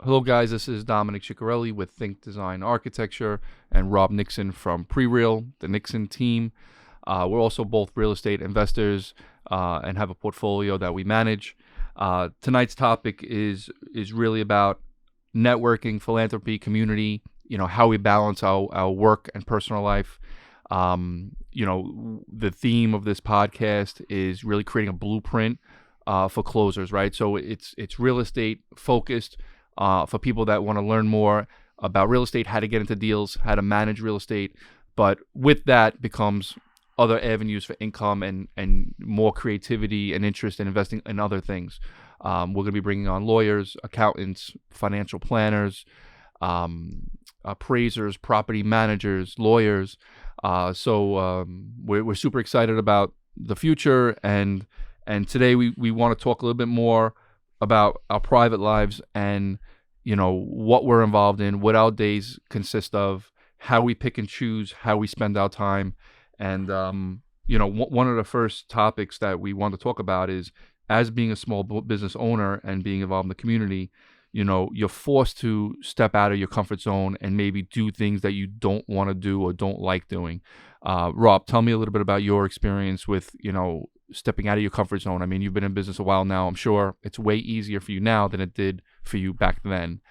Hello, guys. This is Dominick with Think Design Architecture and Rob Nixon from Pre-Real, the Nixon team. We're also both real estate investors and have a portfolio that we manage. Tonight's topic is really about networking, philanthropy, community, how we balance our work and personal life. The theme of this podcast is really creating a blueprint for closers, right? So it's real estate focused for people that want to learn more about real estate, how to get into deals, how to manage real estate. But with that becomes other avenues for income and more creativity and interest in investing in other things. We're going to be bringing on lawyers, accountants, financial planners, appraisers, property managers, lawyers. So we're super excited about the future, and today we want to talk a little bit more about our private lives and what we're involved in, what our days consist of, how we pick and choose, how we spend our time. And one of the first topics that we want to talk about is, as being a small business owner and being involved in the community, you're forced to step out of your comfort zone and maybe do things that you don't want to do or don't like doing. Rob, tell me a little bit about your experience with, stepping out of your comfort zone. I mean, you've been in business a while now. I'm sure it's way easier for you now than it did for you back then.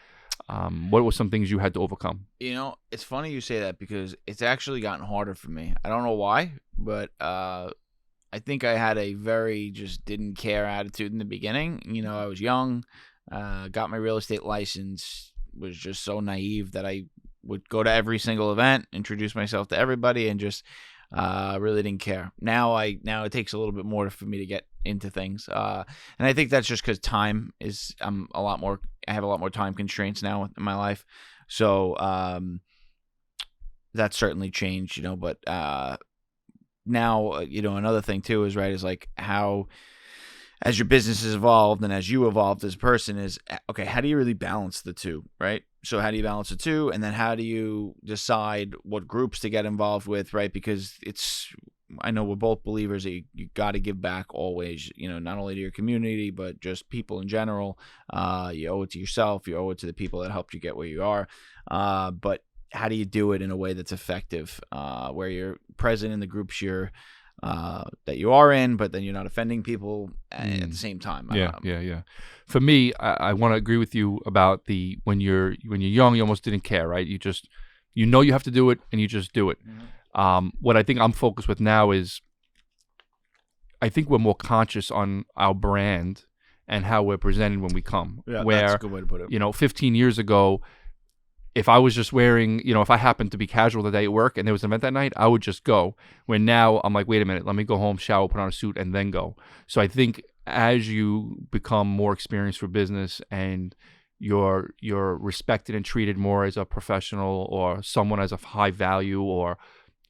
What were some things you had to overcome? It's funny you say that because it's actually gotten harder for me. I don't know why, but I think I had a very just didn't care attitude in the beginning. I was young, got my real estate license, was just so naive that I would go to every single event, introduce myself to everybody, and just really didn't care. Now it takes a little bit more for me to get into things, and I think that's just because time is I have a lot more time constraints now in my life, so that's certainly changed, but now another thing too is like how, as your business has evolved and as you evolved as a person, is okay, how do you really balance the two, right? So how do you balance the two, and then how do you decide what groups to get involved with, right? Because I know we're both believers that you got to give back always, not only to your community, but just people in general. You owe it to yourself, you owe it to the people that helped you get where you are. But how do you do it in a way that's effective, where you're present in the groups that you are in, but then you're not offending people at the same time. Yeah. For me, I want to agree with you about when you're young, you almost didn't care, right? You just, you have to do it and you just do it. Mm-hmm. What I think I'm focused with now is, I think we're more conscious on our brand and how we're presented when we come. Yeah, that's a good way to put it. 15 years ago, if I was just wearing, if I happened to be casual the day at work and there was an event that night, I would just go. When now I'm like, wait a minute, let me go home, shower, put on a suit, and then go. So I think as you become more experienced for business and you're respected and treated more as a professional or someone as a high value or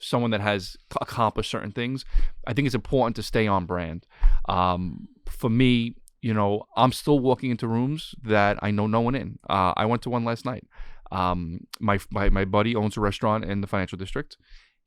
someone that has accomplished certain things, I think it's important to stay on brand. For me, I'm still walking into rooms that I know no one in. I went to one last night. My buddy owns a restaurant in the financial district.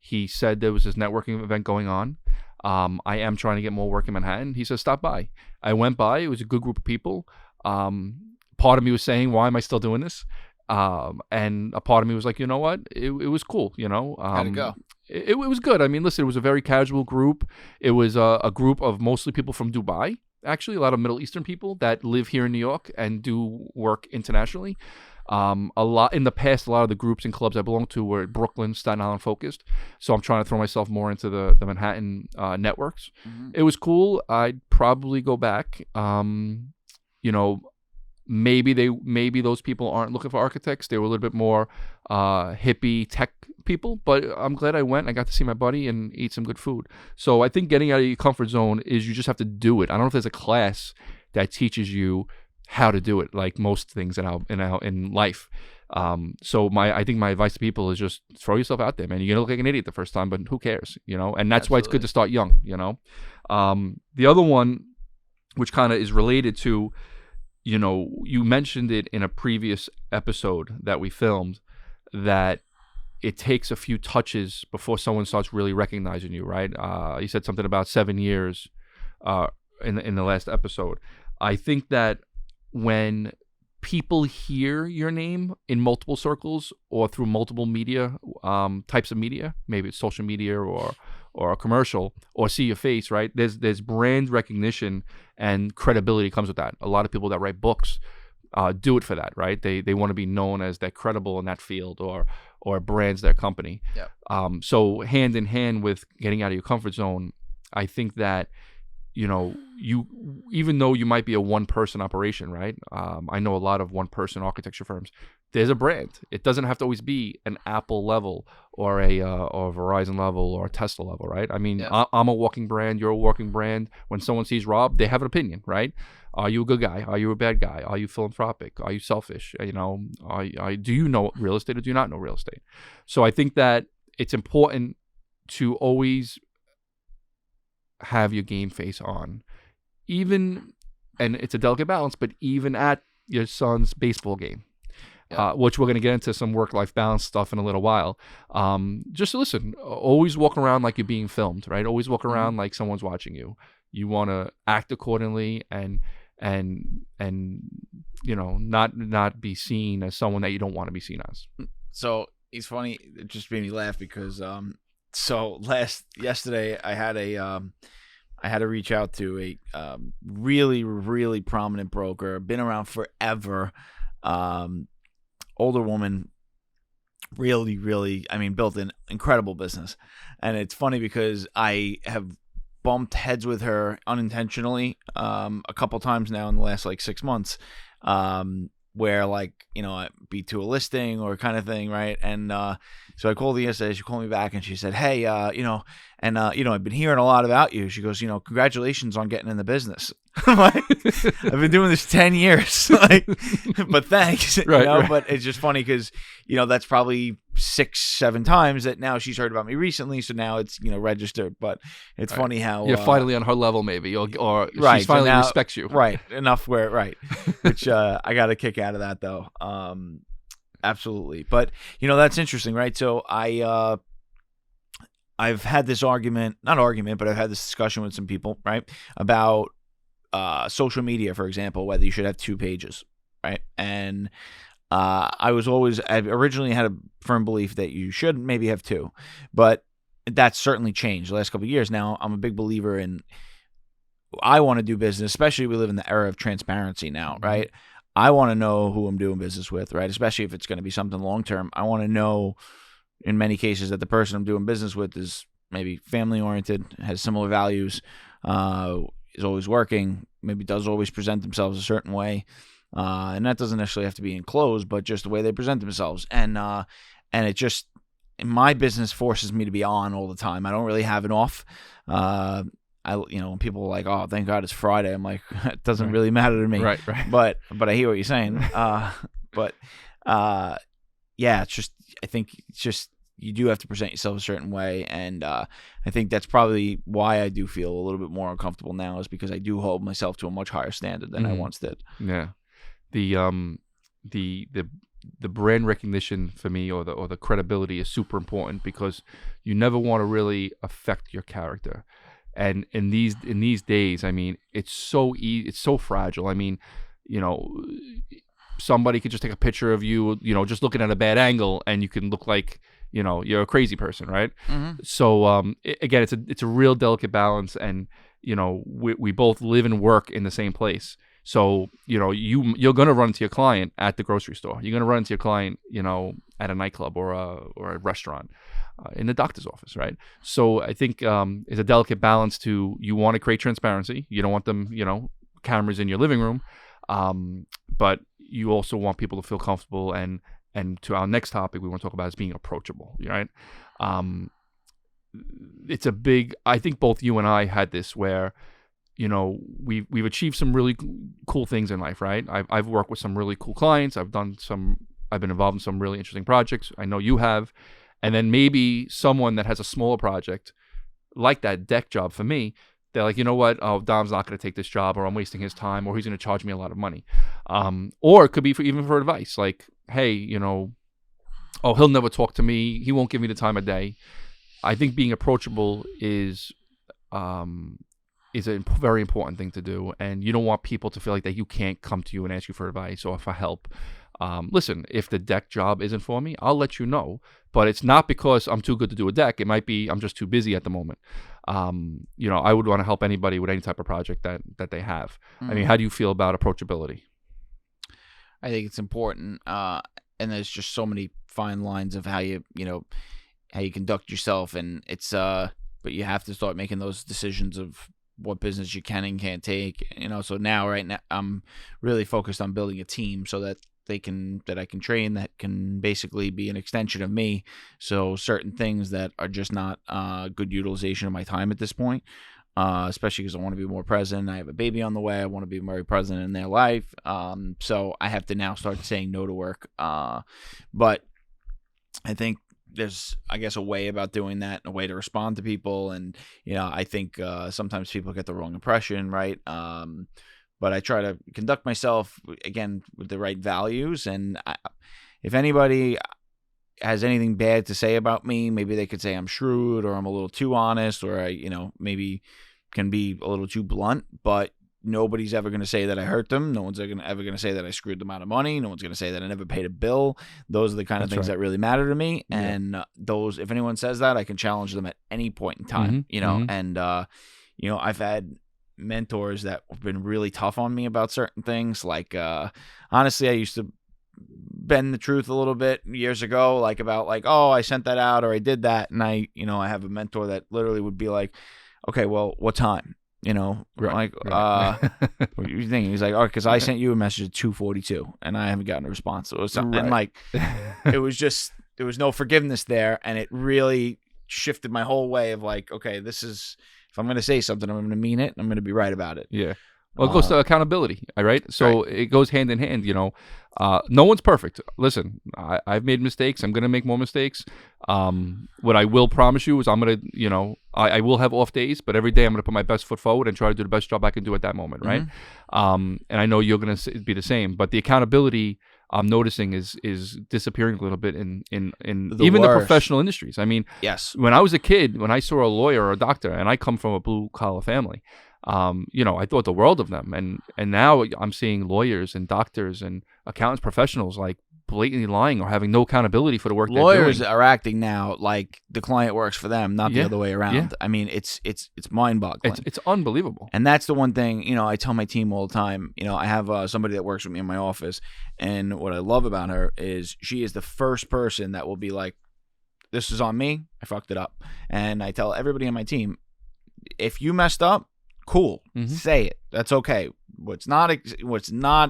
He said there was this networking event going on. I am trying to get more work in Manhattan. He says, stop by. I went by. It was a good group of people. Part of me was saying, why am I still doing this? And a part of me was like, you know what? It was cool, How'd it go? It was good. I mean, listen, it was a very casual group. It was a group of mostly people from Dubai, actually, a lot of Middle Eastern people that live here in New York and do work internationally. A lot in the past, a lot of the groups and clubs I belonged to were Brooklyn, Staten Island focused. So I'm trying to throw myself more into the Manhattan networks. Mm-hmm. It was cool. I'd probably go back. Maybe those people aren't looking for architects. They were a little bit more hippie tech people. But I'm glad I went. I got to see my buddy and eat some good food. So I think getting out of your comfort zone is you just have to do it. I don't know if there's a class that teaches you how to do it, like most things in life. So I think my advice to people is just throw yourself out there, man. You're gonna look like an idiot the first time, but who cares, And that's Absolutely. Why it's good to start young, The other one, which kind of is related to, you mentioned it in a previous episode that we filmed, that it takes a few touches before someone starts really recognizing you, right? You said something about 7 years in the last episode. I think that when people hear your name in multiple circles or through multiple media, types of media, maybe it's social media or a commercial, or see your face, right? There's brand recognition and credibility comes with that. A lot of people that write books do it for that, right? They want to be known as they're credible in that field or brands their company. Yeah. So hand in hand with getting out of your comfort zone, I think that, you, even though you might be a one-person operation, right? I know a lot of one-person architecture firms. There's a brand. It doesn't have to always be an Apple level or a Verizon level or a Tesla level, right? I mean, Yeah. I'm a walking brand. You're a walking brand. When someone sees Rob, they have an opinion, right? Are you a good guy? Are you a bad guy? Are you philanthropic? Are you selfish? Do you know real estate or do you not know real estate? So I think that it's important to always have your game face on, even, and it's a delicate balance, but even at your son's baseball game, which we're going to get into some work-life balance stuff in a little while. Just listen, always walk around like you're being filmed, right? Always walk around like someone's watching you. You want to act accordingly and not be seen as someone that you don't want to be seen as. So it's funny. It just made me laugh because yesterday I had to reach out to a really, really prominent broker, been around forever, older woman, really, really, built an incredible business. And it's funny because I have bumped heads with her unintentionally a couple times now in the last 6 months, where I'd be to a listing or kind of thing, right? And so I called her yesterday. She called me back and she said, "Hey, I've been hearing a lot about you." She goes, "Congratulations on getting in the business." I'm like, I've been doing this 10 years, but thanks, right. But it's just funny because that's probably 6-7 times that now she's heard about me recently, so now it's registered. But it's funny how you're finally on her level, maybe, or right, she finally so now, respects you, right? Enough where which I got a kick out of that though. Absolutely. But that's interesting, right? So I've had this not argument, but I've had this discussion with some people, right, about social media, for example, whether you should have 2 pages, right? And I originally had a firm belief that you should maybe have 2, but that's certainly changed the last couple of years. Now I'm a big believer in, I want to do business, especially we live in the era of transparency now, right? I want to know who I'm doing business with, right? Especially if it's going to be something long term. I want to know, in many cases, that the person I'm doing business with is maybe family oriented, has similar values, is always working, maybe does always present themselves a certain way, and that doesn't necessarily have to be enclosed, but just the way they present themselves. And it just, my business forces me to be on all the time. I don't really have an off. When people are like, "Oh, thank God it's Friday," I'm like, it doesn't really matter to me. Right. But I hear what you're saying. It's just, I think it's just, you do have to present yourself a certain way. And I think that's probably why I do feel a little bit more uncomfortable now, is because I do hold myself to a much higher standard than I once did. Yeah. The brand recognition for me, or the credibility, is super important, because you never want to really affect your character. And in these days, it's so fragile. Somebody could just take a picture of you, just looking at a bad angle, and you can look like, you're a crazy person, right? Mm-hmm. So again, it's a real delicate balance, and we both live and work in the same place. So you're gonna run into your client at the grocery store. You're gonna run into your client, at a nightclub or a restaurant, in the doctor's office, right? So I think it's a delicate balance to, you want to create transparency. You don't want them, cameras in your living room, but you also want people to feel comfortable. And to our next topic we want to talk about is being approachable, right? It's a big, I think both you and I had this where, we've achieved some really cool things in life, right? I've worked with some really cool clients. I've been involved in some really interesting projects. I know you have. And then maybe someone that has a smaller project, like that deck job for me, they're like, you know what? Oh, Dom's not going to take this job, or I'm wasting his time, or he's going to charge me a lot of money. Or it could be even for advice, like, hey, he'll never talk to me. He won't give me the time of day. I think being approachable is is a very important thing to do, and you don't want people to feel like that you can't come to you and ask you for advice or for help. Listen, if the deck job isn't for me, I'll let you know, but it's not because I'm too good to do a deck. It might be I'm just too busy at the moment. I would want to help anybody with any type of project that they have. I mean, how do you feel about approachability? I think it's important, and there's just so many fine lines of how you conduct yourself, and it's but you have to start making those decisions of what business you can and can't take. So right now I'm really focused on building a team so that I can train, that can basically be an extension of me. So certain things that are just not good utilization of my time at this point, especially because I want to be more present. I have a baby on the way. I want to be very present in their life. So I have to now start saying no to work. But I think there's, I guess, a way about doing that, a way to respond to people. And, I think sometimes people get the wrong impression, right? But I try to conduct myself, again, with the right values. And if anybody has anything bad to say about me, maybe they could say I'm shrewd or I'm a little too honest, or I, maybe can be a little too blunt. But nobody's ever going to say that I hurt them. No one's ever going to say that I screwed them out of money. No one's going to say that I never paid a bill. Those are the kind of things that really matter to me. Yeah. And if anyone says that, I can challenge them at any point in time, and, I've had mentors that have been really tough on me about certain things. Like, honestly, I used to bend the truth a little bit years ago, like about like, oh, I sent that out or I did that. And I have a mentor that literally would be like, okay, well, what time? Right. What are you thinking? He's like, oh, because I sent you a message at 2:42 and I haven't gotten a response. So it was something like, it was just, there was no forgiveness there. And it really shifted my whole way of like, okay, this is, if I'm going to say something, I'm going to mean it. I'm going to be right about it. Yeah. Well, it goes to accountability, right? So It goes hand in hand, No one's perfect. Listen, I've made mistakes. I'm going to make more mistakes. What I will promise you is I'm going to, I will have off days, but every day I'm going to put my best foot forward and try to do the best job I can do at that moment, right? And I know you're going to be the same. But the accountability I'm noticing is disappearing a little bit in even the professional industries. I mean, yes. When I was a kid, when I saw a lawyer or a doctor, and I come from a blue-collar family, I thought the world of them. And now I'm seeing lawyers and doctors and accountants, professionals like blatantly lying or having no accountability for the work they're doing. Lawyers are acting now like the client works for them, not the other way around. Yeah. I mean, it's mind-boggling. It's unbelievable. And that's the one thing, I tell my team all the time. I have somebody that works with me in my office, and what I love about her is she is the first person that will be like, this is on me, I fucked it up. And I tell everybody on my team, if you messed up, cool, say it. That's okay. What's not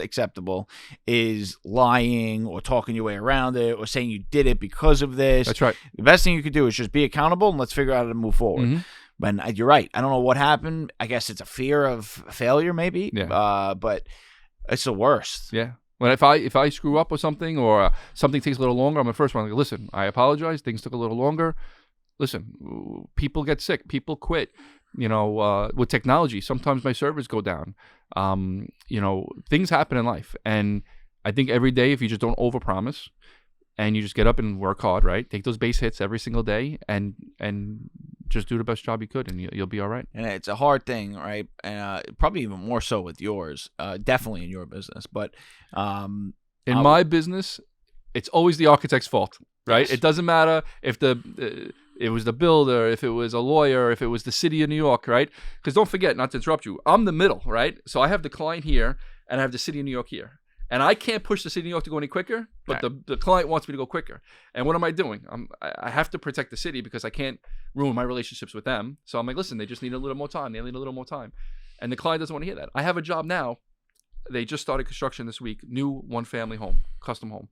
acceptable is lying or talking your way around it or saying you did it because of this. That's right. The best thing you could do is just be accountable and let's figure out how to move forward. But you're right. I don't know what happened. I guess it's a fear of failure, maybe. Yeah. But it's the worst. Yeah. Well, if I screw up or something something takes a little longer, I'm the first one. Like, listen, I apologize. Things took a little longer. Listen, people get sick. People quit. With technology, sometimes my servers go down. Things happen in life. And I think every day, if you just don't overpromise and you just get up and work hard, right? Take those base hits every single day and just do the best job you could, and you'll be all right. And it's a hard thing, right? And probably even more so with yours, definitely in your business. But in my business, it's always the architect's fault, right? Yes. It doesn't matter if it was the builder, if it was a lawyer, if it was the city of New York, right? Because don't forget, not to interrupt you, I'm the middle, right? So I have the client here, and I have the city of New York here. And I can't push the city of New York to go any quicker, but the client wants me to go quicker. And what am I doing? I have to protect the city because I can't ruin my relationships with them. So I'm like, listen, they just need a little more time. They need a little more time. And the client doesn't want to hear that. I have a job now. They just started construction this week, new one-family home, custom home.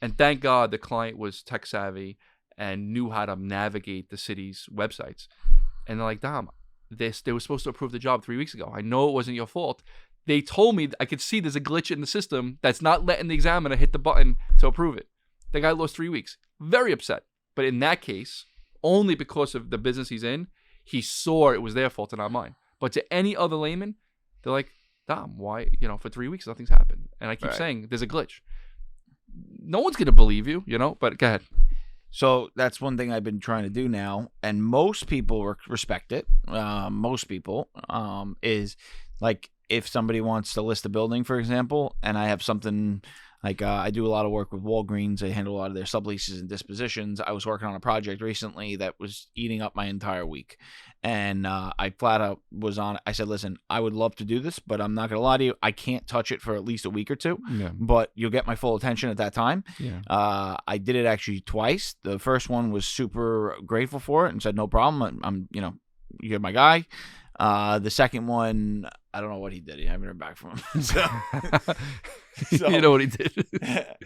And thank God the client was tech savvy and knew how to navigate the city's websites. And they're like, Dom, they were supposed to approve the job 3 weeks ago. I know it wasn't your fault. They told me I could see there's a glitch in the system that's not letting the examiner hit the button to approve it. The guy lost 3 weeks. Very upset. But in that case, only because of the business he's in, he saw it was their fault and not mine. But to any other layman, they're like, Dom, why, for 3 weeks, nothing's happened. And I keep saying, there's a glitch. No one's going to believe you, but go ahead. So that's one thing I've been trying to do now, and most people respect it. Most people is like if somebody wants to list a building, for example, and I have something like I do a lot of work with Walgreens. I handle a lot of their subleases and dispositions. I was working on a project recently that was eating up my entire week. And I flat out was on it. I said, listen, I would love to do this, but I'm not going to lie to you. I can't touch it for at least a week or two, Yeah. but you'll get my full attention at that time. Yeah. I did it actually twice. The first one was super grateful for it and said, no problem. I'm you're my guy. The second one, I don't know what he did. I haven't heard back from him. So, you know what he did.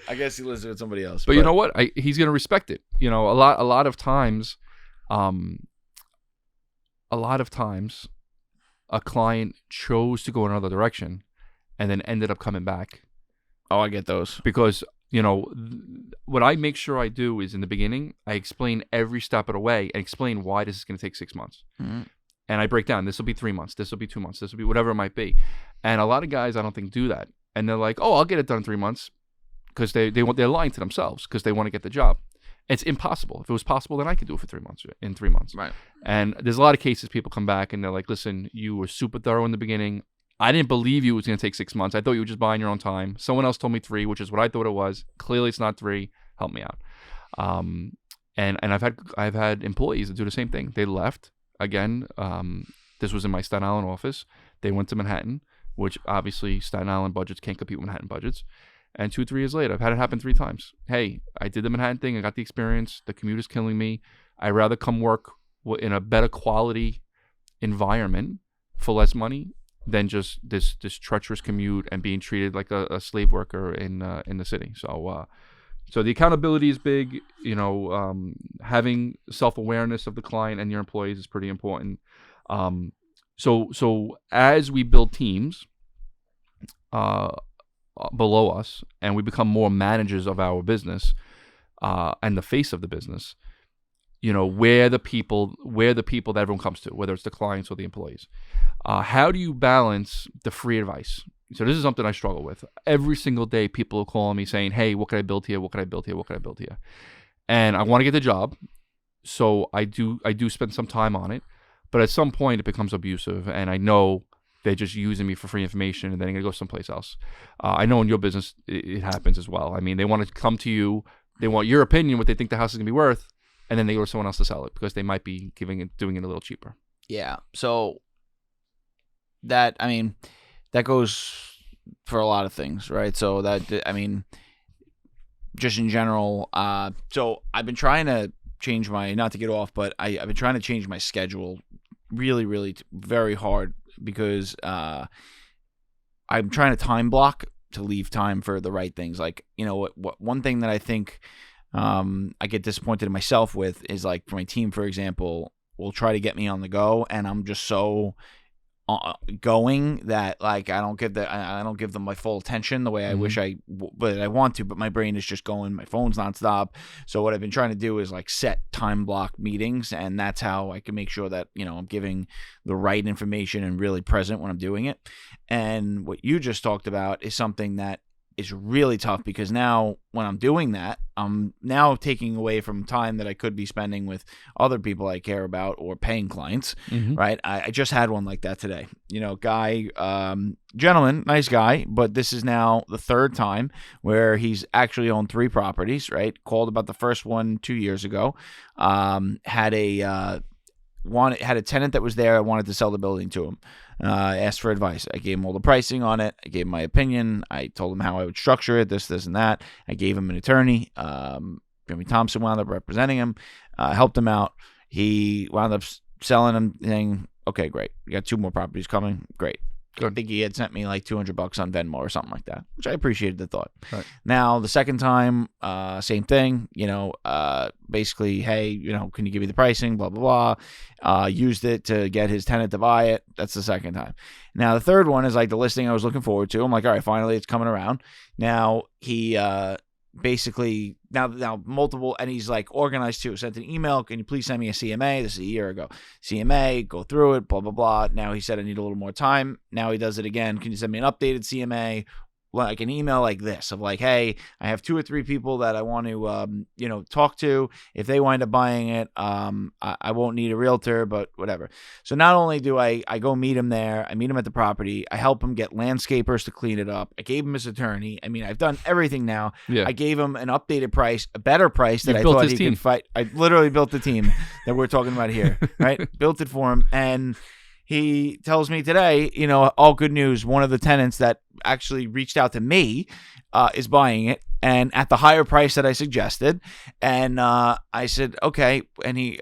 I guess he lives with somebody else. But you know what? He's going to respect it. You know, a lot of times, a client chose to go another direction and then ended up coming back. Oh, I get those. Because, what I make sure I do is in the beginning, I explain every step of the way and explain why this is going to take 6 months. Mm-hmm. And I break down, this will be 3 months, this will be 2 months, this will be whatever it might be. And a lot of guys, I don't think, do that. And they're like, oh, I'll get it done in 3 months because they're lying to themselves because they want to get the job. It's impossible. If it was possible, then I could do it for 3 months, in 3 months. Right. And there's a lot of cases people come back and they're like, listen, you were super thorough in the beginning. I didn't believe you it was going to take 6 months. I thought you were just buying your own time. Someone else told me 3, which is what I thought it was. Clearly, it's not 3. Help me out. And I've had employees that do the same thing. They left again. This was in my Staten Island office. They went to Manhattan, which obviously Staten Island budgets can't compete with Manhattan budgets. And 2-3 years later, I've had it happen 3 times. Hey, I did the Manhattan thing. I got the experience. The commute is killing me. I'd rather come work in a better quality environment for less money than just this treacherous commute and being treated like a slave worker in the city. So the accountability is big. Having self-awareness of the client and your employees is pretty important. So as we build teams below us and we become more managers of our business and the face of the business, we're the people that everyone comes to, whether it's the clients or the employees. How do you balance the free advice? So this is something I struggle with. Every single day, people are calling me saying, hey, what can I build here? What can I build here? What can I build here? And I want to get the job. So I do spend some time on it. But at some point, it becomes abusive. And I know they're just using me for free information and then they're going to go someplace else. I know in your business, it happens as well. I mean, they want to come to you. They want your opinion, what they think the house is going to be worth. And then they go to someone else to sell it because they might be doing it a little cheaper. Yeah. So that goes for a lot of things, right? So just in general. So I've been trying to change not to get off, but I've been trying to change my schedule really, really very hard because I'm trying to time block to leave time for the right things. Like, one thing that I think I get disappointed in myself with is like for my team, for example, will try to get me on the go, and I'm just so going that like I don't give them my full attention the way I wish but I want to, but my brain is just going, my phone's nonstop. So what I've been trying to do is like set time block meetings, and that's how I can make sure that I'm giving the right information and really present when I'm doing it. And what you just talked about is something that is really tough because now when I'm doing that, I'm now taking away from time that I could be spending with other people I care about or paying clients, right? I just had one like that today. Guy, gentleman, nice guy, but this is now the 3rd time where he's actually owned 3 properties, right? Called about the first one 2 years ago. Had a tenant that was there. I wanted to sell the building to him. Asked for advice. I gave him all the pricing on it. I gave him my opinion. I told him how I would structure it, this, and that. I gave him an attorney. Jimmy Thompson wound up representing him. Helped him out. He wound up selling him, saying, okay, great. You got 2 more properties coming. Great. Good. I think he had sent me like $200 on Venmo or something like that, which I appreciated the thought. Right. Now, the second time, same thing, basically, hey, can you give me the pricing, blah, blah, blah. Used it to get his tenant to buy it. That's the second time. Now, the third one is like the listing I was looking forward to. I'm like, all right, finally, it's coming around. Now, he basically now multiple, and he's like organized too. Sent an email, can you please send me a CMA? This is a year ago. CMA, go through it, blah, blah, blah. Now he said I need a little more time. Now he does it again. Can you send me an updated CMA? like an email like this of like, hey, I have 2 or 3 people that I want to, talk to. If they wind up buying it, I won't need a realtor, but whatever. So not only do I go meet him there, I meet him at the property, I help him get landscapers to clean it up. I gave him his attorney. I mean, I've done everything now. Yeah. I gave him an updated price, a better price that You I built thought his he team. could fight. I literally built the team that we're talking about here, right? Built it for him. And he tells me today, all good news. One of the tenants that actually reached out to me is buying it, and at the higher price that I suggested. And I said, okay. And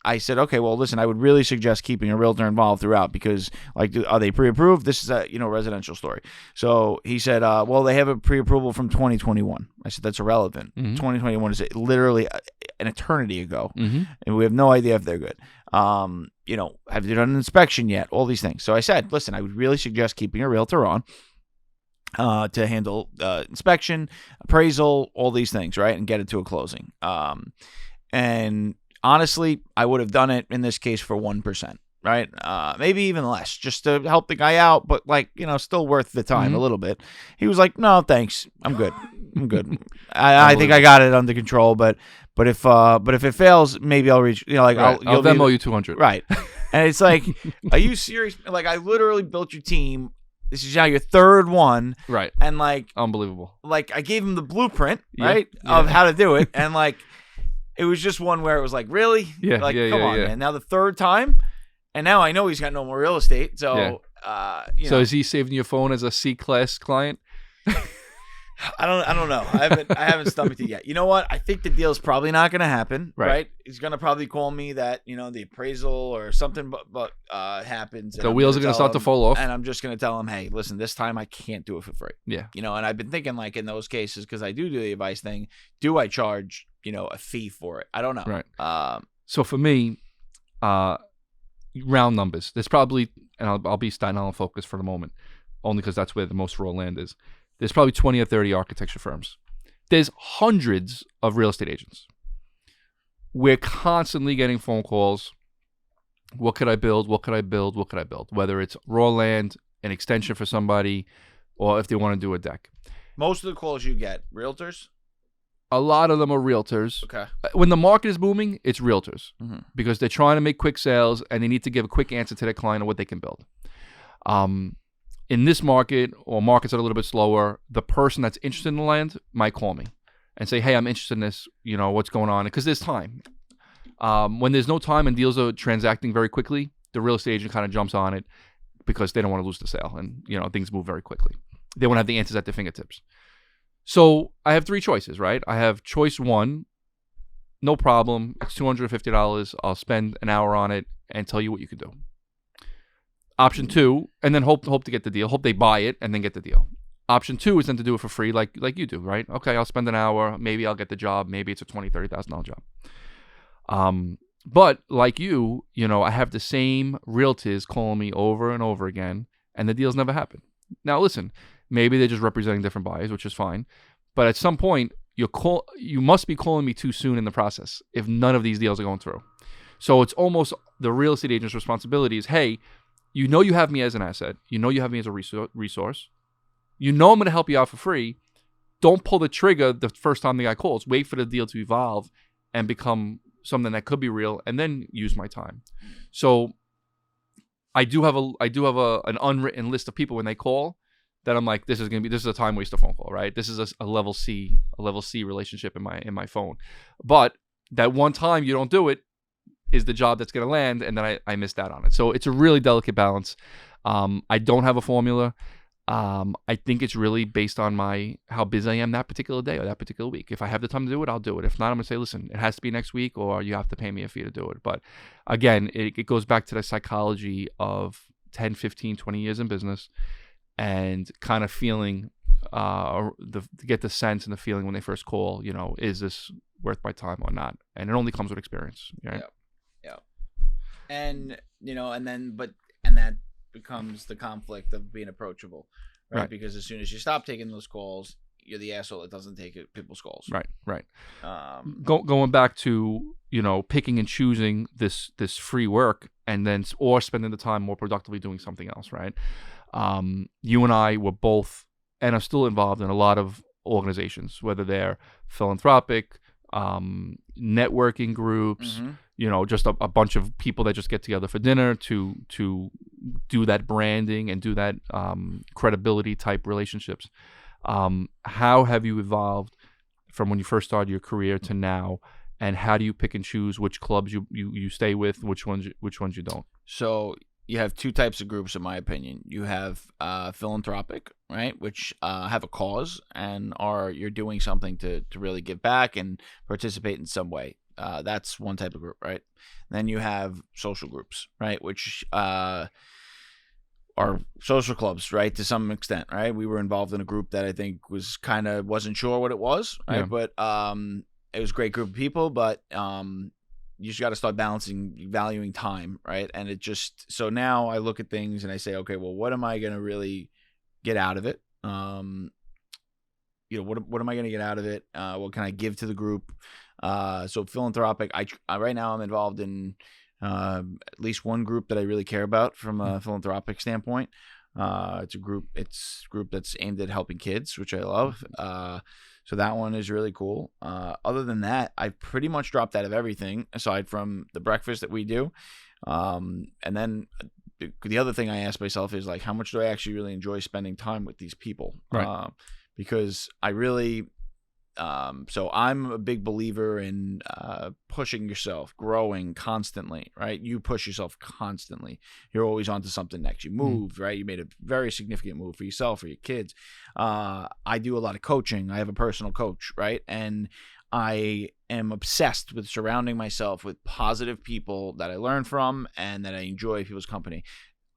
I said, okay, well, listen, I would really suggest keeping a realtor involved throughout because, like, are they pre-approved? This is a, residential story. So he said, well, they have a pre-approval from 2021. I said, that's irrelevant. 2021 is literally an eternity ago, and we have no idea if they're good. Have they done an inspection yet? All these things. So I said, listen, I would really suggest keeping a realtor on to handle inspection, appraisal, all these things, right, and get it to a closing. And honestly, I would have done it in this case for 1%, right? Maybe even less, just to help the guy out, but still worth the time a little bit. He was like, "No, thanks, I'm good. I'm good. I think I got it under control, but if it fails, maybe I'll reach. Right. I'll Venmo you 200. Right?" And it's like, are you serious? Like, I literally built your team. This is now your 3rd one, Right? And like, unbelievable. Like, I gave him the blueprint, Yeah. right, of how to do it, and like. It was just one where it was like, really? Yeah, like, yeah, come yeah, on, yeah. man. Now the 3rd time, and now I know he's got no more real estate. So, So is he saving your phone as a C-class client? I don't know. I haven't stomached it yet. You know what? I think the deal's probably not going to happen. Right? He's going to probably call me that the appraisal or something, but happens. The wheels are going to start to fall off, and I'm just going to tell him, hey, listen, this time I can't do it for free. Yeah. And I've been thinking, like, in those cases, because I do the advice thing, do I charge a fee for it? I don't know. Right. So for me, round numbers. There's probably, and I'll be Staten Island focused for the moment, only because that's where the most raw land is. There's probably 20 or 30 architecture firms. There's hundreds of real estate agents. We're constantly getting phone calls. What could I build? What could I build? What could I build? Whether it's raw land, an extension for somebody, or if they want to do a deck. Most of the calls you get, realtors? A lot of them are realtors. Okay. When the market is booming, it's realtors because they're trying to make quick sales and they need to give a quick answer to their client on what they can build. In this market or markets that are a little bit slower, the person that's interested in the land might call me and say, hey, I'm interested in this, what's going on? Because there's time. When there's no time and deals are transacting very quickly, the real estate agent kind of jumps on it because they don't want to lose the sale and, things move very quickly. They want to have the answers at their fingertips. So I have 3 choices, right? I have choice 1, no problem. It's $250. I'll spend an hour on it and tell you what you can do. Option 2, and then hope to get the deal. Hope they buy it and then get the deal. Option 2 is then to do it for free, like you do, right? Okay, I'll spend an hour. Maybe I'll get the job. Maybe it's a $20,000, $30,000 job. But like you, I have the same realtors calling me over and over again, and the deals never happen. Now, listen, maybe they're just representing different buyers, which is fine. But at some point, you must be calling me too soon in the process if none of these deals are going through. So it's almost the real estate agent's responsibility is, hey, you have me as an asset. You have me as a resource. I'm going to help you out for free. Don't pull the trigger the first time the guy calls. Wait for the deal to evolve and become something that could be real, and then use my time. So I do have an unwritten list of people when they call that I'm like, this is a time waster phone call, right? This is a level C relationship in my phone. But that one time you don't do it is the job that's going to land, and then I missed out on it. So it's a really delicate balance. I don't have a formula. I think it's really based on how busy I am that particular day or that particular week. If I have the time to do it, I'll do it. If not, I'm going to say, listen, it has to be next week, or you have to pay me a fee to do it. But again, it goes back to the psychology of 10, 15, 20 years in business and kind of feeling, get the sense and the feeling when they first call, is this worth my time or not? And it only comes with experience. Right? Yeah. And, and that becomes the conflict of being approachable, right? Because as soon as you stop taking those calls, you're the asshole that doesn't take people's calls. Right. Going back to, picking and choosing this free work and then, or spending the time more productively doing something else, right? You and I were both and are still involved in a lot of organizations, whether they're philanthropic, networking groups, Mm-hmm. just a bunch of people that just get together for dinner to do that branding and do that credibility type relationships. How have you evolved from when you first started your career to now, and how do you pick and choose which clubs you stay with, which ones you don't? So you have two types of groups, in my opinion. You have philanthropic, right, which have a cause and you're doing something to really give back and participate in some way. That's one type of group, right? Then you have social groups, right, which are social clubs, right, to some extent, right? We were involved in a group that I think wasn't sure what it was, right? Yeah. But it was a great group of people, but you just got to start valuing time, right? And so now I look at things and I say, okay, well, what am I going to really get out of it? What am I going to get out of it? What can I give to the group? So philanthropic, I right now I'm involved in at least one group that I really care about from a philanthropic standpoint. It's a group that's aimed at helping kids, which I love. So that one is really cool. Other than that, I've pretty much dropped out of everything aside from the breakfast that we do. And then the other thing I ask myself is, like, how much do I actually really enjoy spending time with these people? Right. Because I really, so I'm a big believer in pushing yourself, growing constantly, right? You push yourself constantly. You're always on to something next. You moved, right? You made a very significant move for yourself, for your kids. I do a lot of coaching. I have a personal coach, right? And I am obsessed with surrounding myself with positive people that I learn from and that I enjoy people's company.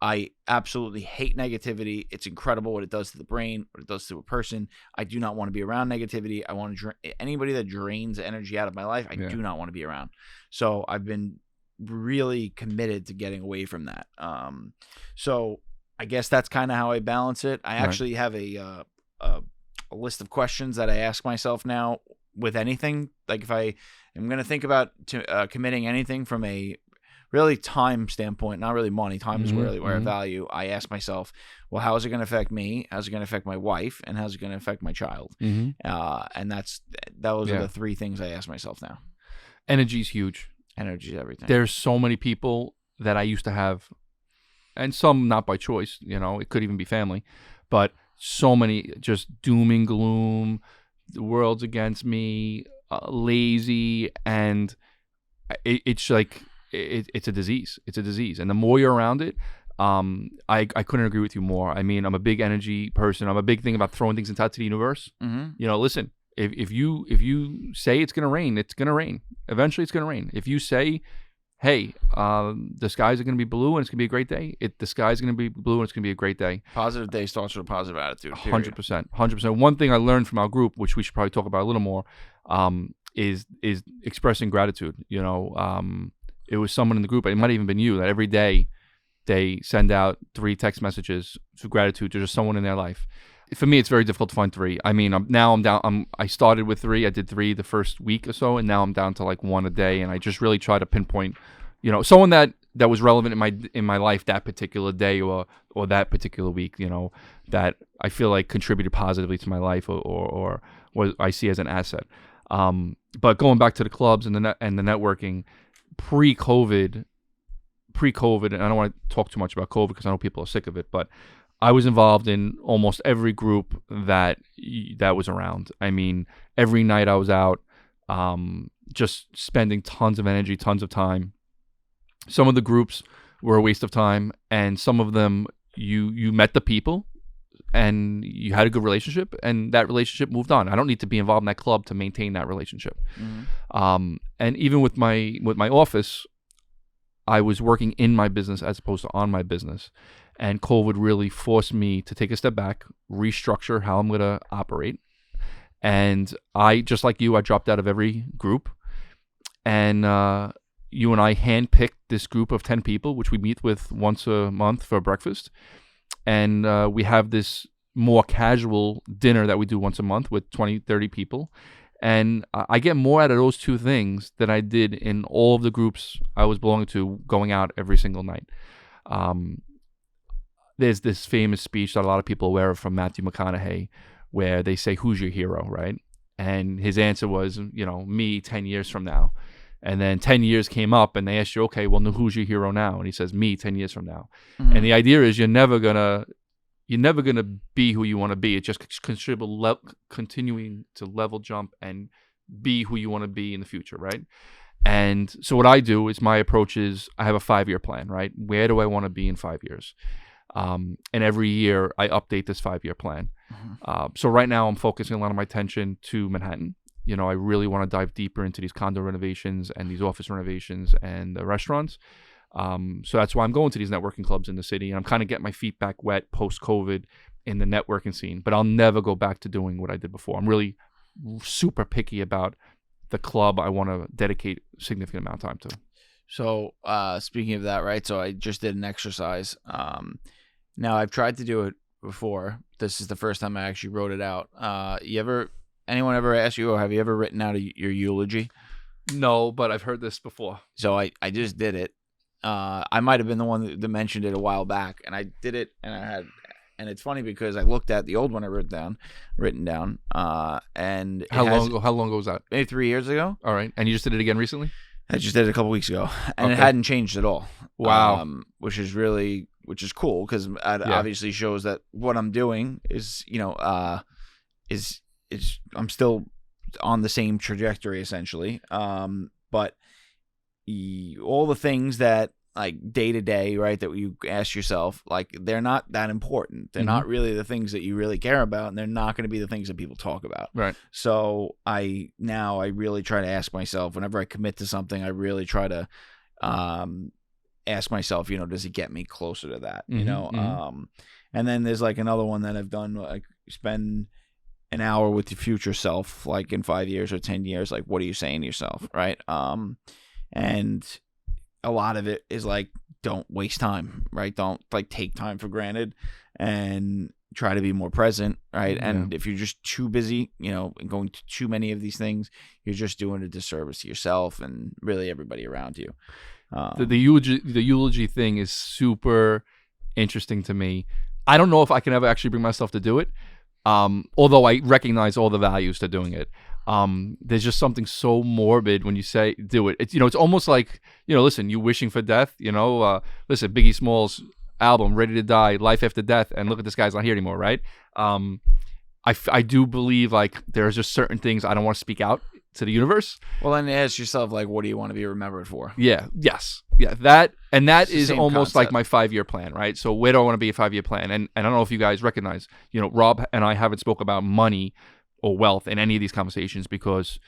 I absolutely hate negativity. It's incredible what it does to the brain, what it does to a person. I do not want to be around negativity. I want to anybody that drains energy out of my life. I do not want to be around. So I've been really committed to getting away from that. So I guess that's kind of how I balance it. I actually have a list of questions that I ask myself now with anything. Like if I am going to think about committing anything from a really time standpoint, not really money. Time is really where I value. I ask myself, well, how is it going to affect me? How's it going to affect my wife? And how's it going to affect my child? And those are the three things I ask myself now. Energy is huge. Energy is everything. There's so many people that I used to have, and some not by choice, it could even be family, but so many just doom and gloom, the world's against me, lazy, and it's like, it's a disease. It's a disease. And the more you're around it, I couldn't agree with you more. I mean, I'm a big energy person. I'm a big thing about throwing things out to the universe. Listen, if you say it's going to rain, it's going to rain. Eventually it's going to rain. If you say, hey, the skies are going to be blue and it's going to be a great day, the sky's going to be blue and it's going to be a great day. Positive day starts with a positive attitude. 100%. One thing I learned from our group, which we should probably talk about a little more, is expressing gratitude. It was someone in the group, it might have even been you, that every day they send out 3 text messages to gratitude to just someone in their life. For me, it's very difficult to find 3. I mean, I'm down. I started with 3. I did 3 the first week or so, and now I'm down to like 1 a day. And I just really try to pinpoint, someone that was relevant in my life that particular day or that particular week. That I feel like contributed positively to my life or what I see as an asset. But going back to the clubs and the networking. Pre-COVID, and I don't want to talk too much about COVID because I know people are sick of it, but I was involved in almost every group that was around. I mean, every night I was out, just spending tons of energy, tons of time. Some of the groups were a waste of time, and some of them you met the people and you had a good relationship, and that relationship moved on. I don't need to be involved in that club to maintain that relationship. And even with my office, I was working in my business as opposed to on my business. And COVID really forced me to take a step back, restructure how I'm going to operate. And I, just like you, I dropped out of every group. And you and I handpicked this group of 10 people, which we meet with once a month for breakfast. And we have this more casual dinner that we do once a month with 20, 30 people. And I get more out of those 2 things than I did in all of the groups I was belonging to going out every single night. there's this famous speech that a lot of people are aware of from Matthew McConaughey, where they say, "Who's your hero?" Right? And his answer was, me 10 years from now. And then 10 years came up, and they asked you, okay, well, who's your hero now? And he says, me 10 years from now. Mhm. And the idea is you're never gonna be who you want to be. It's just continuing to level jump and be who you want to be in the future, right? And so what I do is my approach is I have a 5-year plan, right? Where do I want to be in 5 years? And every year I update this 5-year plan. So right now I'm focusing a lot of my attention to Manhattan. I really want to dive deeper into these condo renovations and these office renovations and the restaurants. So that's why I'm going to these networking clubs in the city. And I'm kind of getting my feet back wet post-COVID in the networking scene. But I'll never go back to doing what I did before. I'm really super picky about the club I want to dedicate a significant amount of time to. So speaking of that, right? So I just did an exercise. Now I've tried to do it before. This is the first time I actually wrote it out. Anyone ever ask you, or have you ever written out your eulogy? No, but I've heard this before. So I just did it. I might have been the one that mentioned it a while back, and I did it, and it's funny because I looked at the old one I written down, and how long ago was that? Maybe 3 years ago. All right, and you just did it again recently? I just did it a couple weeks ago, and Okay. It hadn't changed at all. Wow. Which is cool because it obviously shows that what I'm doing is I'm still on the same trajectory essentially. But all the things that like day to day, right, that you ask yourself, like they're not that important. They're not really the things that you really care about, and they're not going to be the things that people talk about. Right. So I really try to ask myself whenever I commit to something, I really try to ask myself, does it get me closer to that? And then there's like another one that I've done, like spend an hour with your future self, like in 5 years or 10 years, like what are you saying to yourself, right? And a lot of it is like, don't waste time, right? Don't like take time for granted and try to be more present, right? Yeah. And if you're just too busy, and going to too many of these things, you're just doing a disservice to yourself and really everybody around you. The eulogy thing is super interesting to me. I don't know if I can ever actually bring myself to do it. Although I recognize all the values to doing it. There's just something so morbid when you say do it. It's it's almost like listen, you wishing for death. Listen, Biggie Smalls album, Ready to Die, Life After Death, and look at this guy's not here anymore, right? I do believe like there's just certain things I don't want to speak out to the universe. Well, then ask yourself like, what do you want to be remembered for? Yeah. Yes. Yeah. That is almost concept. like my 5-year plan, right? So where do I want to be a 5-year plan? And I don't know if you guys recognize, Rob and I haven't spoke about money or wealth in any of these conversations because,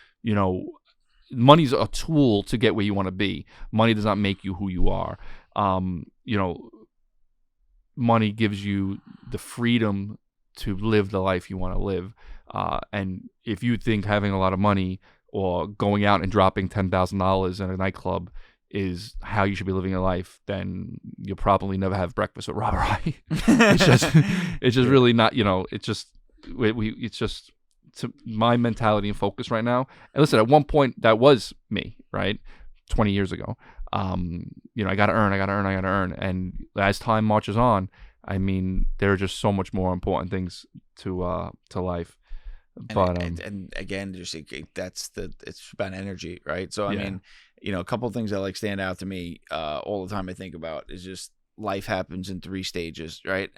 money's a tool to get where you want to be. Money does not make you who you are. Money gives you the freedom to live the life you want to live. And if you think having a lot of money or going out and dropping $10,000 in a nightclub is how you should be living your life, then you'll probably never have breakfast with Robert. Right? It's just really not. It's just to my mentality and focus right now. And listen, at one point that was me, right? 20 years ago. I gotta earn. And as time marches on, I mean, there are just so much more important things to life. But and again, just it's about energy, right? So I mean, a couple of things that like stand out to me all the time I think about is just life happens in 3 stages, right?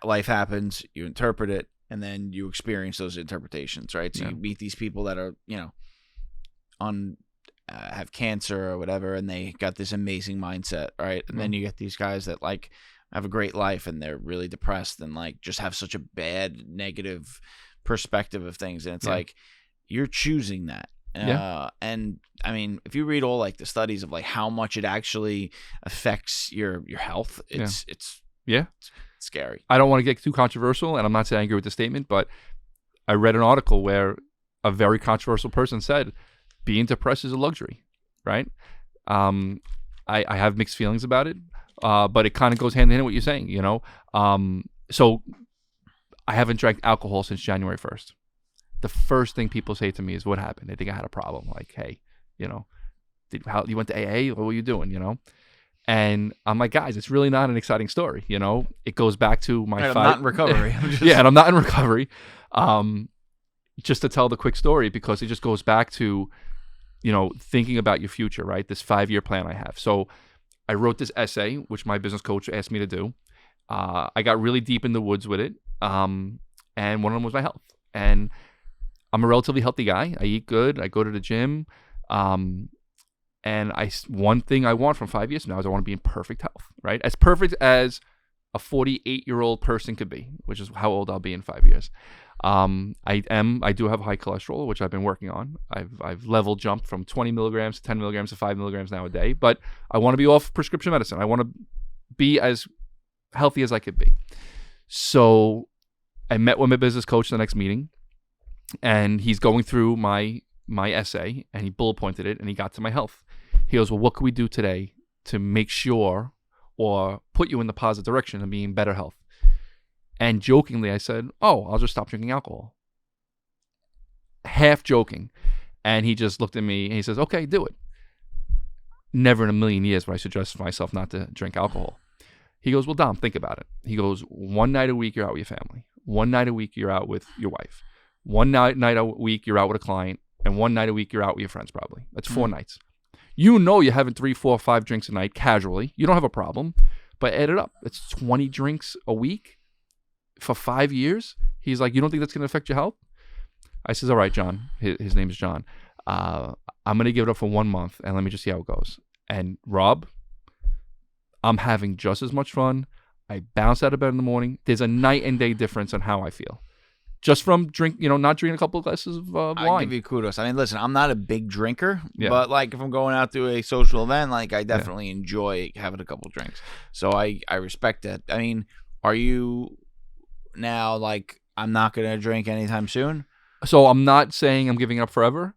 Life happens, you interpret it, and then you experience those interpretations, right? So you meet these people that are have cancer or whatever, and they got this amazing mindset, right? And then you get these guys that like have a great life and they're really depressed and like just have such a bad negative perspective of things, and it's like you're choosing that. And I mean, if you read all like the studies of like how much it actually affects your health, it's scary. I don't want to get too controversial, and I'm not saying I agree with the statement, but I read an article where a very controversial person said being depressed is a luxury, right? I have mixed feelings about it, but it kind of goes hand in hand with what you're saying, So I haven't drank alcohol since January 1st. The first thing people say to me is, what happened? They think I had a problem. Like, hey, you went to AA? What were you doing, And I'm like, guys, it's really not an exciting story. It goes back to my Right, I'm fight. not in recovery. I'm just... Yeah, and I'm not in recovery. Just to tell the quick story, because it just goes back to, thinking about your future, right? This 5-year plan I have. So I wrote this essay, which my business coach asked me to do. I got really deep in the woods with it. And one of them was my health. And I'm a relatively healthy guy. I eat good. I go to the gym. And one thing I want from 5 years from now is I want to be in perfect health, right? As perfect as a 48-year-old person could be, which is how old I'll be in 5 years. I do have high cholesterol, which I've been working on. I've level jumped from 20 milligrams to 10 milligrams to 5 milligrams now a day, but I want to be off prescription medicine. I want to be as healthy as I could be. So I met with my business coach the next meeting, and he's going through my essay, and he bullet pointed it, and he got to my health. He goes, well, what can we do today to make sure or put you in the positive direction of being better health? And jokingly, I said, oh, I'll just stop drinking alcohol. Half joking. And he just looked at me and he says, okay, do it. Never in a million years would I suggest for myself not to drink alcohol. He goes, well, Dom, think about it. He goes, one night a week you're out with your family. One night a week you're out with your wife. One night a week you're out with a client. And one night a week you're out with your friends probably. That's 4 nights. You're having 3, 4, 5 drinks a night casually. You don't have a problem. But add it up. It's 20 drinks a week for 5 years. He's like, you don't think that's going to affect your health? I says, all right, John. His name is John. I'm going to give it up for 1 month, and let me just see how it goes. And Rob, I'm having just as much fun. I bounce out of bed in the morning. There's a night and day difference on how I feel. Just from not drinking a couple of glasses of wine. I give you kudos. I mean, listen, I'm not a big drinker, Yeah. but like if I'm going out to a social event, like I definitely enjoy having a couple of drinks. So I respect that. I mean, are you now like, I'm not going to drink anytime soon? So I'm not saying I'm giving it up forever.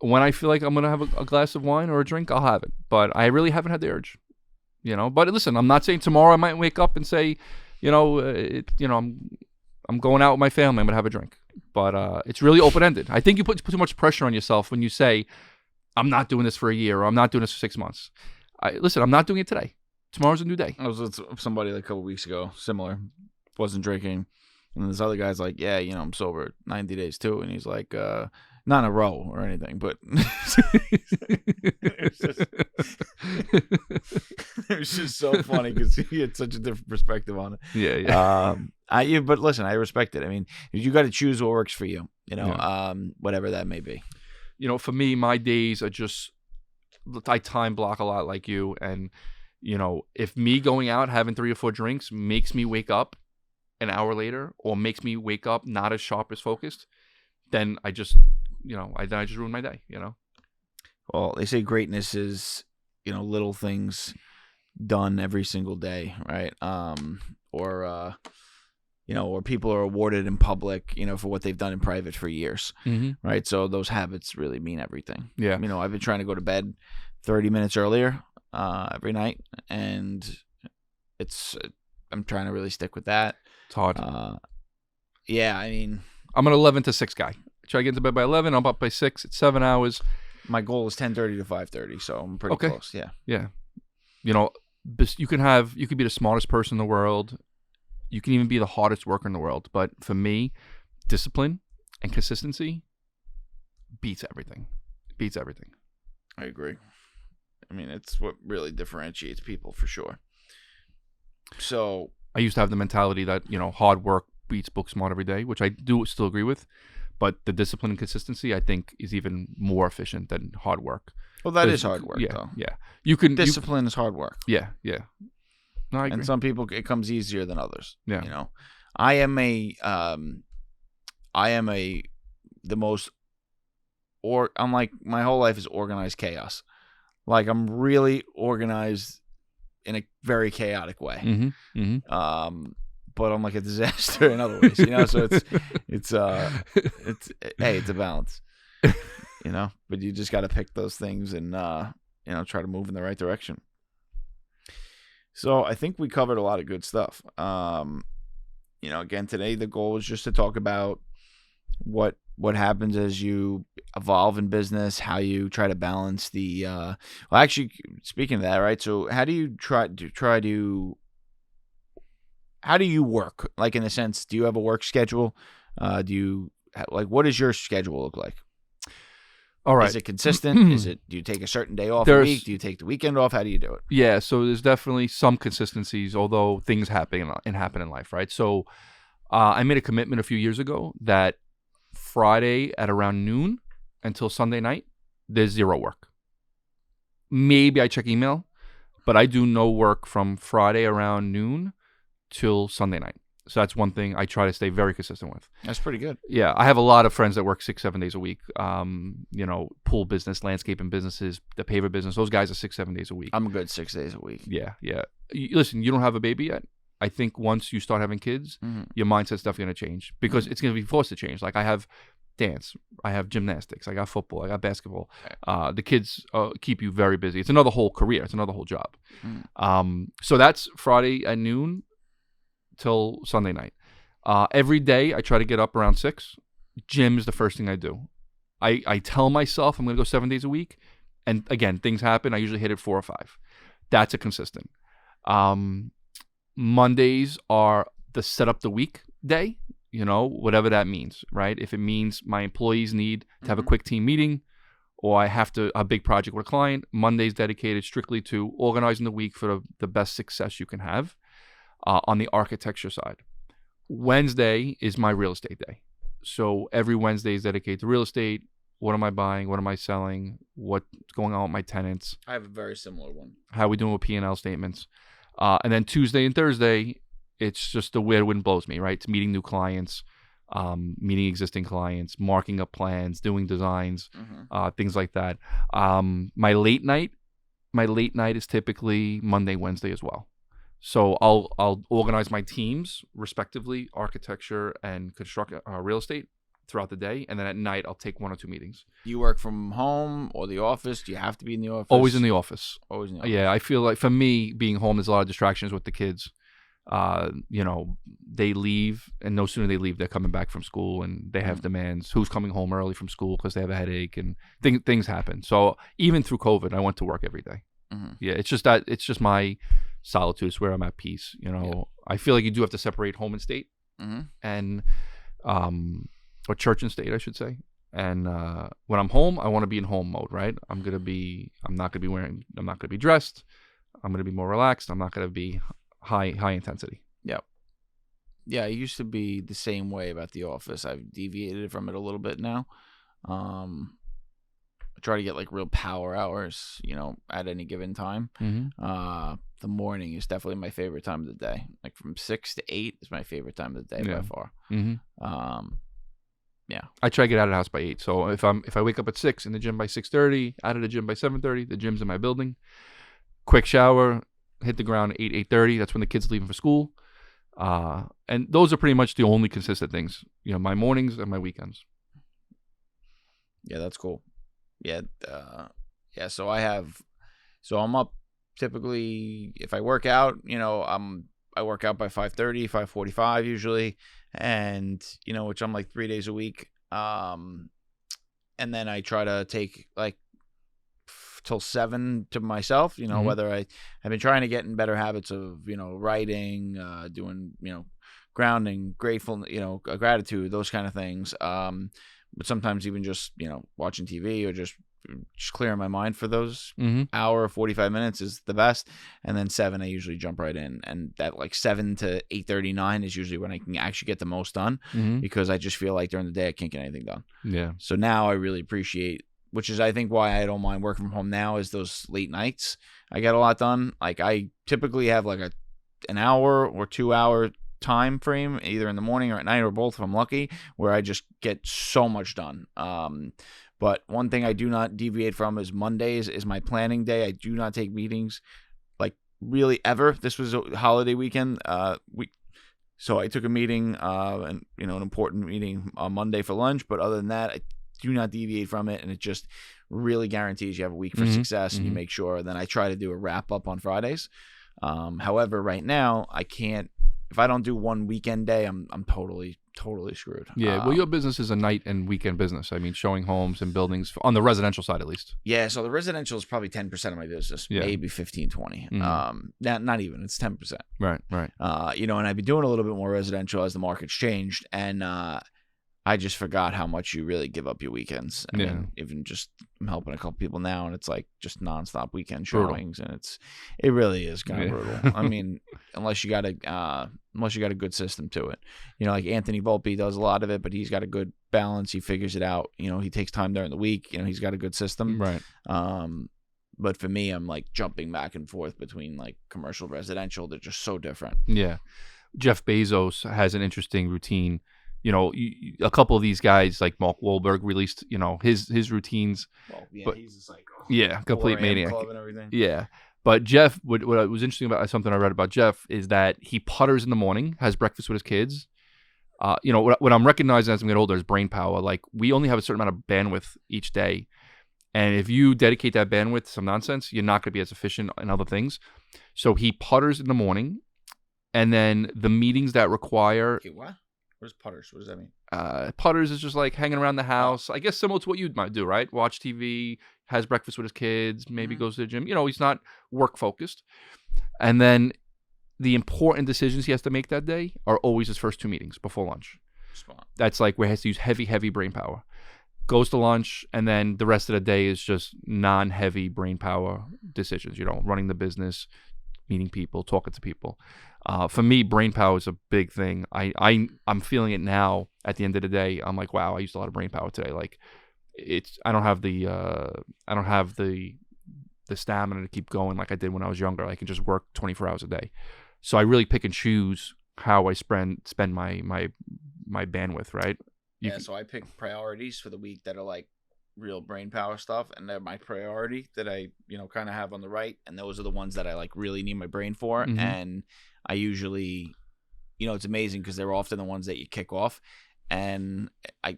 When I feel like I'm going to have a glass of wine or a drink, I'll have it. But I really haven't had the urge. But listen, I'm not saying tomorrow I might wake up and say, I'm going out with my family. I'm going to have a drink. But it's really open-ended. I think you put too much pressure on yourself when you say, I'm not doing this for a year or I'm not doing this for 6 months. Listen, I'm not doing it today. Tomorrow's a new day. I was with somebody like a couple weeks ago, similar, wasn't drinking. And this other guy's like, yeah, I'm sober 90 days too. And he's like, not in a row or anything, but it was just so funny because he had such a different perspective on it. Yeah. But listen, I respect it. I mean, you got to choose what works for you, Yeah. Whatever that may be. For me, my days are just, I time block a lot like you. And, if me going out having 3 or 4 drinks makes me wake up an hour later or makes me wake up not as sharp as focused, then I just, I just ruin my day, Well, they say greatness is, little things done every single day, right? Or people are awarded in public, for what they've done in private for years, right? So those habits really mean everything. Yeah. I've been trying to go to bed 30 minutes earlier every night, and I'm trying to really stick with that. It's hard. Yeah, I mean, I'm an 11 to 6 guy. Try to get into bed by 11. I'm up by 6. It's 7 hours. my goal is 10:30 to 5:30, so I'm pretty close. Yeah. Yeah. You could be the smartest person in the world. You can even be the hardest worker in the world. But for me, discipline and consistency beats everything. Beats everything. I agree. I mean, it's what really differentiates people for sure. So I used to have the mentality that, hard work beats book smart every day, which I do still agree with. But the discipline and consistency, I think, is even more efficient than hard work. well, that is hard work, Yeah, though. yeah. You can Discipline is hard work. Yeah. No, I agree. And some people, it comes easier than others. Yeah. I'm like, my whole life is organized chaos. Like, I'm really organized in a very chaotic way. Mm-hmm. Mm-hmm. But I'm like a disaster in other ways, so it's a balance, but you just got to pick those things and, try to move in the right direction. So I think we covered a lot of good stuff. Again, today the goal is just to talk about what what happens as you evolve in business, how you try to balance the well, actually, speaking of that, right? So how do you how do you work? Like, in a sense, do you have a work schedule? Do you like, what does your schedule look like? All right. Is it consistent? Do you take a certain day off a week? Do you take the weekend off? How do you do it? Yeah, so there's definitely some consistencies, although things happen in life, right? So I made a commitment a few years ago that Friday at around noon until Sunday night, there's zero work. Maybe I check email, but I do no work from Friday around noon till Sunday night. So that's one thing I try to stay very consistent with. That's pretty good. Yeah, I have a lot of friends that work 6-7 days a week. Pool business, landscaping businesses, the paver business. Those guys are 6-7 days a week. I'm a good 6 days a week. Yeah. Listen, you don't have a baby yet. I think once you start having kids, your mindset's definitely going to change because it's going to be forced to change. Like I have dance, I have gymnastics, I got football, I got basketball. The kids keep you very busy. It's another whole career. It's another whole job. So that's Friday at noon till Sunday night. Every day I try to get up around 6. Gym is the first thing I do. I tell myself I'm going to go 7 days a week. And again, things happen. I usually hit it 4 or 5. That's a consistent. Mondays are the set up the week day, whatever that means, right? If it means my employees need to have a quick team meeting or I have a big project with a client, Monday's dedicated strictly to organizing the week for the best success you can have on the architecture side. Wednesday is my real estate day. So every Wednesday is dedicated to real estate. What am I buying? What am I selling? What's going on with my tenants? I have a very similar one. How are we doing with P&L statements? And then Tuesday and Thursday, it's just the where the wind blows me, right? It's meeting new clients, meeting existing clients, marking up plans, doing designs, things like that. My late night is typically Monday, Wednesday as well. So I'll organize my teams respectively, architecture and construct real estate throughout the day, and then at night I'll take 1 or 2 meetings. Do you work from home or the office? Do you have to be in the office? Always in the office. Always in the office. Yeah, I feel like for me, being home, there's a lot of distractions with the kids. They leave, and no sooner they leave, they're coming back from school, and they have demands. Who's coming home early from school because they have a headache, and things happen. So even through COVID, I went to work every day. Yeah, it's just my solitude. It's where I'm at peace. I feel like you do have to separate home and state, and or church and state, I should say. And when I'm home, I want to be in home mode, right? I'm not going to be dressed. I'm going to be more relaxed. I'm not going to be high intensity. Yep. Yeah, I used to be the same way about the office. I've deviated from it a little bit now. I try to get like real power hours, at any given time. The morning is definitely my favorite time of the day. Like from 6 to 8 is my favorite time of the day by far. Yeah. I try to get out of the house by 8. So if I wake up at 6, in the gym by 6:30, out of the gym by 7:30, the gym's in my building. Quick shower, hit the ground at 8:30. That's when the kids are leaving for school. And those are pretty much the only consistent things. My mornings and my weekends. Yeah, that's cool. Yeah. So I'm up typically if I work out, I work out by 5:30, 5:45 usually, and which I'm like 3 days a week. And then I try to take like till 7 to myself, whether I've been trying to get in better habits of, writing, doing, grounding, grateful, gratitude, those kind of things. But sometimes even just, watching TV or just clearing my mind for those hour or 45 minutes is the best. And then 7, I usually jump right in. And that like 7 to 8:39 is usually when I can actually get the most done because I just feel like during the day I can't get anything done. Yeah. So now I really appreciate, which is I think why I don't mind working from home now, is those late nights. I get a lot done. Like I typically have like an hour or 2 hour time frame, either in the morning or at night or both if I'm lucky, where I just get so much done. But one thing I do not deviate from is Mondays is my planning day. I do not take meetings like really ever. This was a holiday weekend. So I took a meeting, and an important meeting on Monday for lunch. But other than that, I do not deviate from it, and it just really guarantees you have a week for success, and you make sure. And then I try to do a wrap up on Fridays. However, right now I can't. If I don't do one weekend day, I'm totally totally screwed. Yeah, well, your business is a night and weekend business. I mean, showing homes and buildings on the residential side, at least. Yeah, so the residential is probably 10% of my business, Yeah. maybe 15, 20. Mhm. Not even, it's 10%. Right. And I've been doing a little bit more residential as the market's changed, and I just forgot how much you really give up your weekends. I mean, even just I'm helping a couple people now, and it's like just nonstop weekend Brutal. showings, and it really is kind of brutal. I mean, unless you got a good system to it, like Anthony Volpe does a lot of it, but he's got a good balance. He figures it out. He takes time during the week. He's got a good system. Right. But for me, I'm like jumping back and forth between like commercial, residential. They're just so different. Yeah. Jeff Bezos has an interesting routine. A couple of these guys like Mark Wahlberg released, his routines. Well, yeah, but, he's just like complete 4 a.m. maniac. club and everything. Yeah, but Jeff, what was interesting about something I read about Jeff is that he putters in the morning, has breakfast with his kids. What I'm recognizing as I'm getting older is brain power. Like we only have a certain amount of bandwidth each day, and if you dedicate that bandwidth to some nonsense, you're not going to be as efficient in other things. So he putters in the morning, and then the meetings that require. Okay, what? What is putters? What does that mean? Putters is just like hanging around the house. I guess similar to what you might do, right? Watch TV, has breakfast with his kids, maybe goes to the gym. He's not work focused. And then the important decisions he has to make that day are always his first 2 meetings before lunch. Smart. That's like where he has to use heavy brain power. Goes to lunch, and then the rest of the day is just non-heavy brain power decisions. Running the business, meeting people, talking to people. For me, brain power is a big thing. I'm feeling it now. At the end of the day, I'm like, wow, I used a lot of brain power today. Like, I don't have the stamina to keep going like I did when I was younger. I can just work 24 hours a day. So I really pick and choose how I spend my bandwidth. Right? So I pick priorities for the week that are like real brain power stuff, and they're my priority that I kind of have on the right, and those are the ones that I like really need my brain for. Mm-hmm. And I usually it's amazing because they're often the ones that you kick off, and I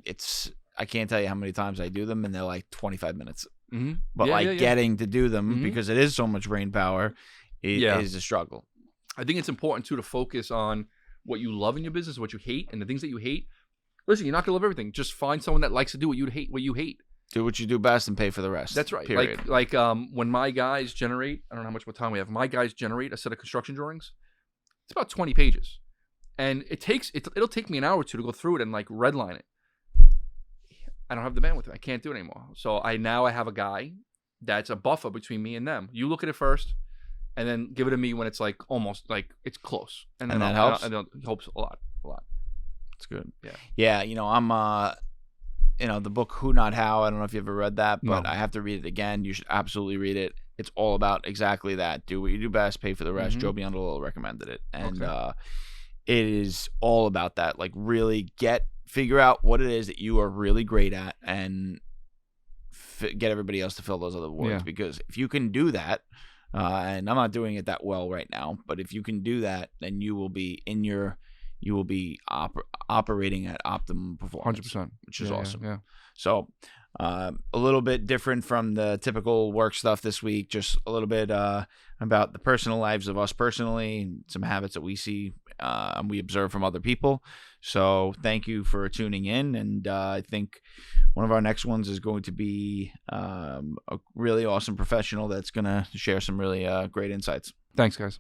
can't tell you how many times I do them, and they're like 25 minutes. Mm-hmm. But getting to do them because it is so much brain power is a struggle. I think it's important too to focus on what you love in your business, what you hate, and the things that you hate. Listen, you're not gonna love everything. Just find someone that likes to do what you hate. Do what you do best and pay for the rest. That's right. Period. Like when my guys generate, I don't know how much more time we have. My guys generate a set of construction drawings. It's about 20 pages, and it'll take me an hour or two to go through it and like redline it. I don't have the bandwidth. I can't do it anymore. So I have a guy that's a buffer between me and them. You look at it first, and then give it to me when it's like almost like it's close, and then that helps. And it helps a lot. That's good. Yeah. I'm the book Who Not How. I don't know if you ever read that, but No. I have to read it again. You should absolutely read it. It's all about exactly that. Do what you do best, pay for the rest. Mhm. Joe Biondolo recommended it, and Okay. it is all about that. Like really figure out what it is that you are really great at, and get everybody else to fill those other voids. Yeah. Because if you can do that, and I'm not doing it that well right now, but if you can do that, then you will be operating at optimum performance. 100%, which is awesome. Yeah. So a little bit different from the typical work stuff this week, just a little bit about the personal lives of us personally, and some habits that we see and we observe from other people. So thank you for tuning in, and I think one of our next ones is going to be a really awesome professional that's going to share some really great insights. Thanks, guys.